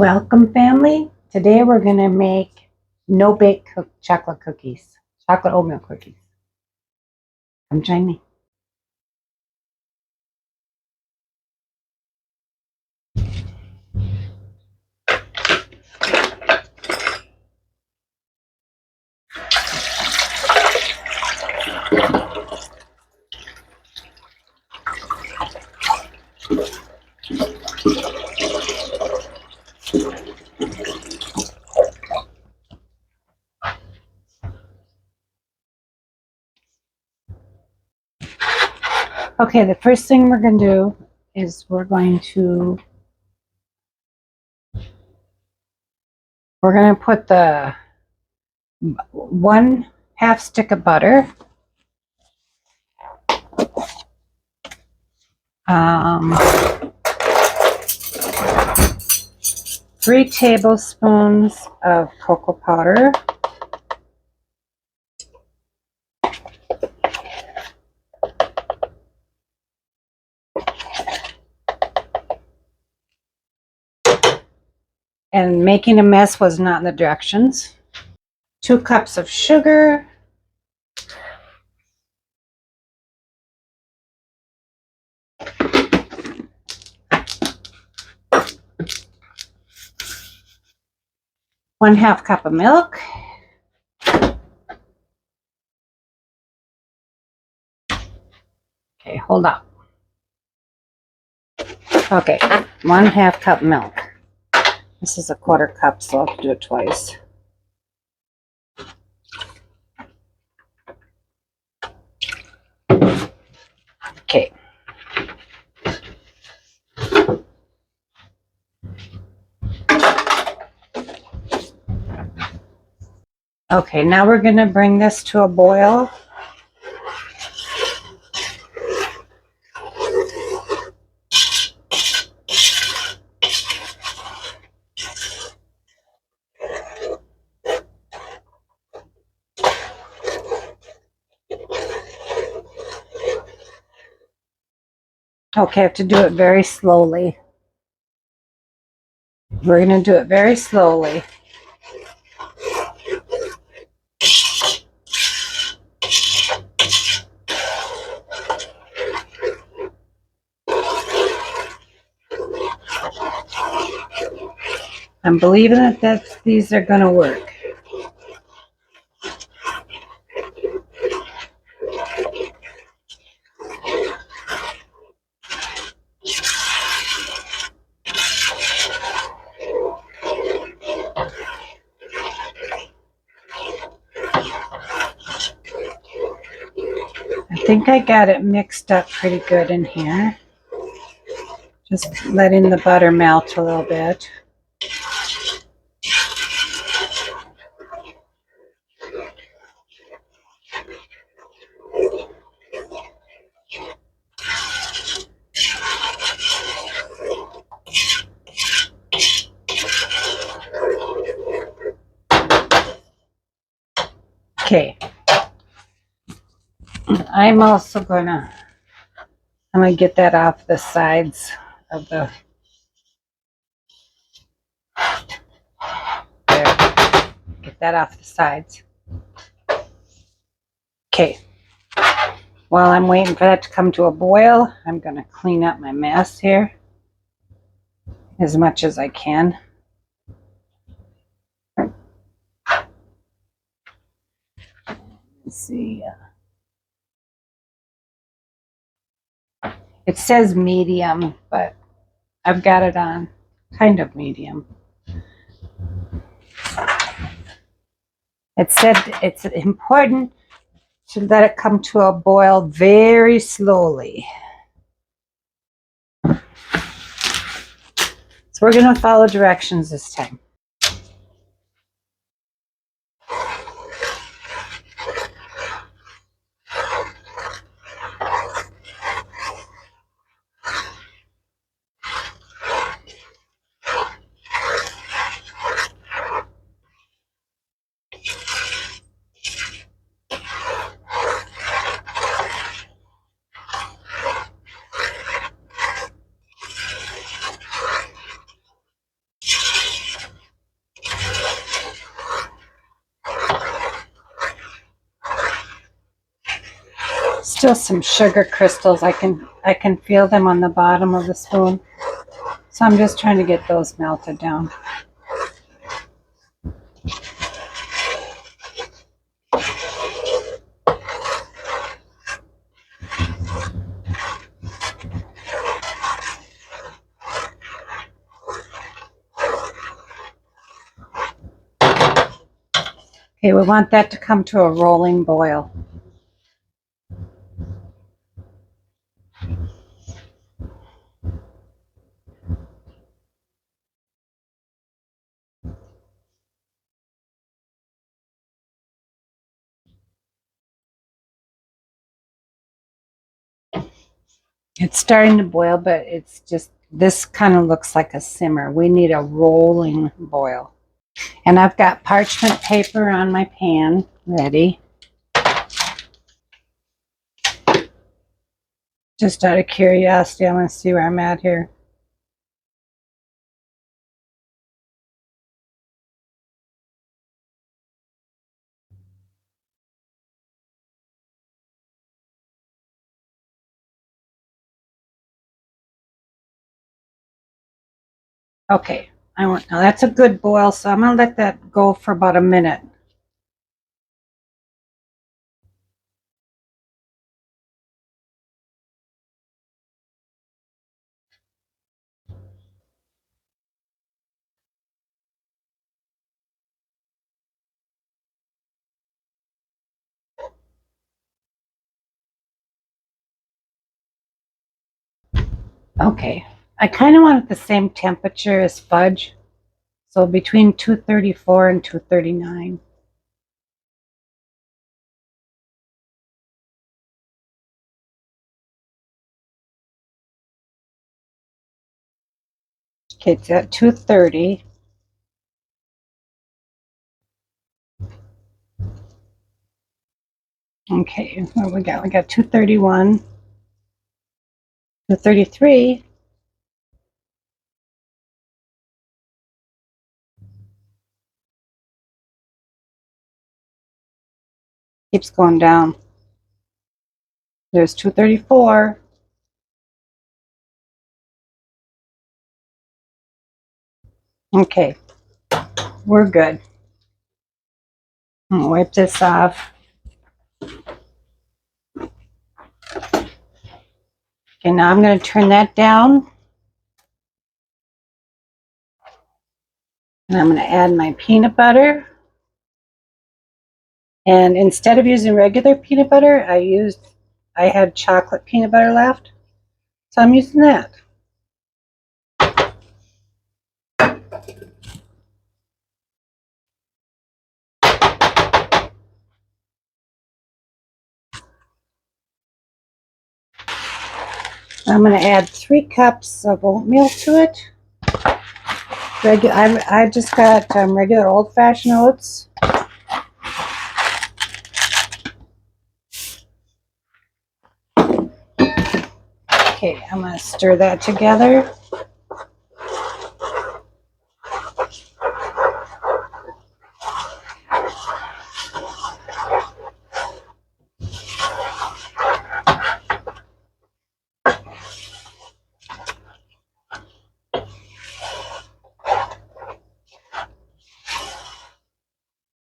Welcome, family. Today we're going to make no-bake chocolate cookies, chocolate oatmeal cookies. Come join me. Okay, the first thing we're going to do is we're going to put the 1/2 stick of butter, 3 tablespoons of cocoa powder, and making a mess was not in the directions, 2 cups of sugar, one-half cup of milk, okay, hold on. Okay, 1/2 cup milk. This is a 1/4 cup, so I'll have to do it twice. Okay. Okay, now we're going to bring this to a boil. Okay, I have to do it very slowly. We're going to do it very slowly. I'm believing that these are going to work. I think I got it mixed up pretty good in here. Just letting the butter melt a little bit. Okay. I'm gonna get that off the sides of the, there. Get that off the sides. Okay. While I'm waiting for that to come to a boil, I'm gonna clean up my mess here as much as I can. Let's see. It says medium, but I've got it on kind of medium. It said it's important to let it come to a boil very slowly. So we're going to follow directions this time. Still some sugar crystals. I can feel them on the bottom of the spoon. So I'm just trying to get those melted down. Okay, we want that to come to a rolling boil. It's starting to boil, but it's just, this kind of looks like a simmer. We need a rolling boil. And I've got parchment paper on my pan ready. Just out of curiosity, I want to see where I'm at here. Okay, now that's a good boil, so I'm gonna let that go for about a minute. Okay, I kind of want it the same temperature as fudge, so between 234 and 239. Okay, it's at 230. Okay, what we got? We got 231, 233. Keeps going down. There's 234. Okay, we're good. I'll wipe this off. Okay, now I'm going to turn that down. And I'm going to add my peanut butter. And instead of using regular peanut butter, I had chocolate peanut butter left. So I'm using that. I'm going to add 3 cups of oatmeal to it. I just got regular old-fashioned oats. Okay, I'm going to stir that together.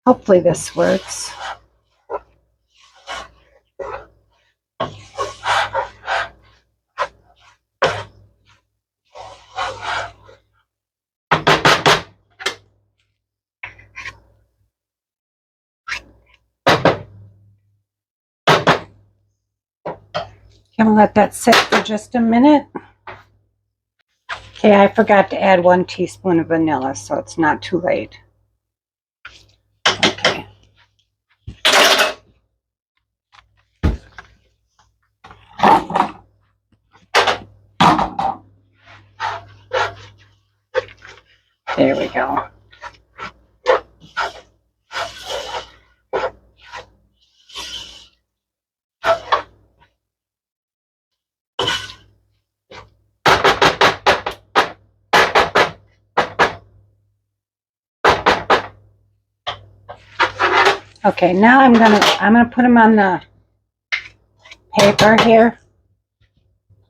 Hopefully this works. I'm going to let that sit for just a minute. Okay, I forgot to add 1 teaspoon of vanilla, so it's not too late. Okay. There we go. Okay, now I'm gonna put them on the paper here.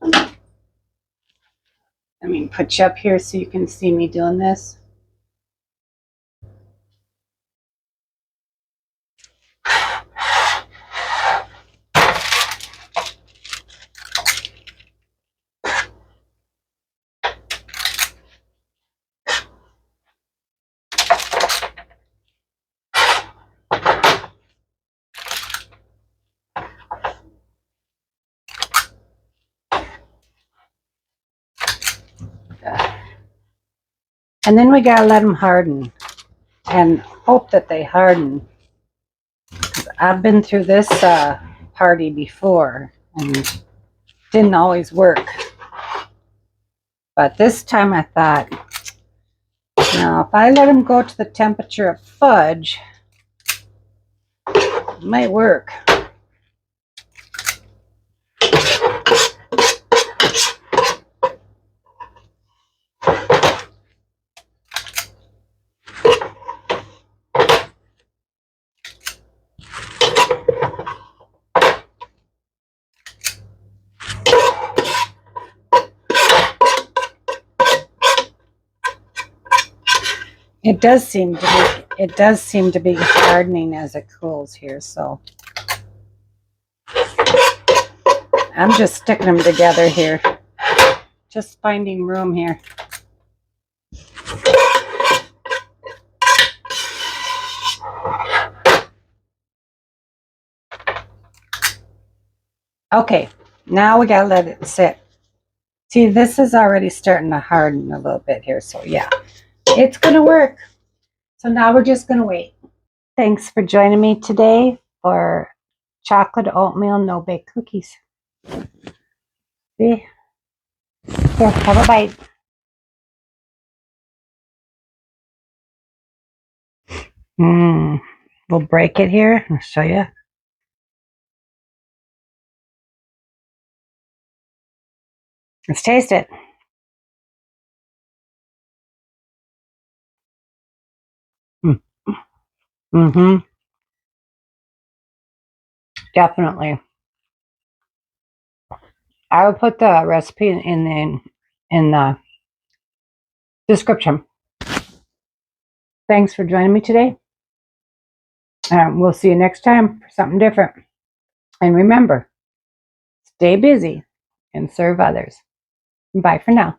Let me put you up here so you can see me doing this. And then we gotta let them harden and hope that they harden. I've been through this party before and didn't always work. But this time I thought, now if I let them go to the temperature of fudge, it might work. It does seem to be hardening as it cools here, so I'm just sticking them together here. Just finding room here. Okay, now we gotta let it sit. See, this is already starting to harden a little bit here, so yeah, it's gonna work. So now we're just gonna wait. Thanks for joining me today for chocolate oatmeal no-bake cookies. See? Here, have a bite. We'll break it here. I'll show you. Let's taste it. Mm-hmm. Definitely. I will put the recipe in the description. Thanks for joining me today. We'll see you next time for something different. And remember, stay busy and serve others. Bye for now.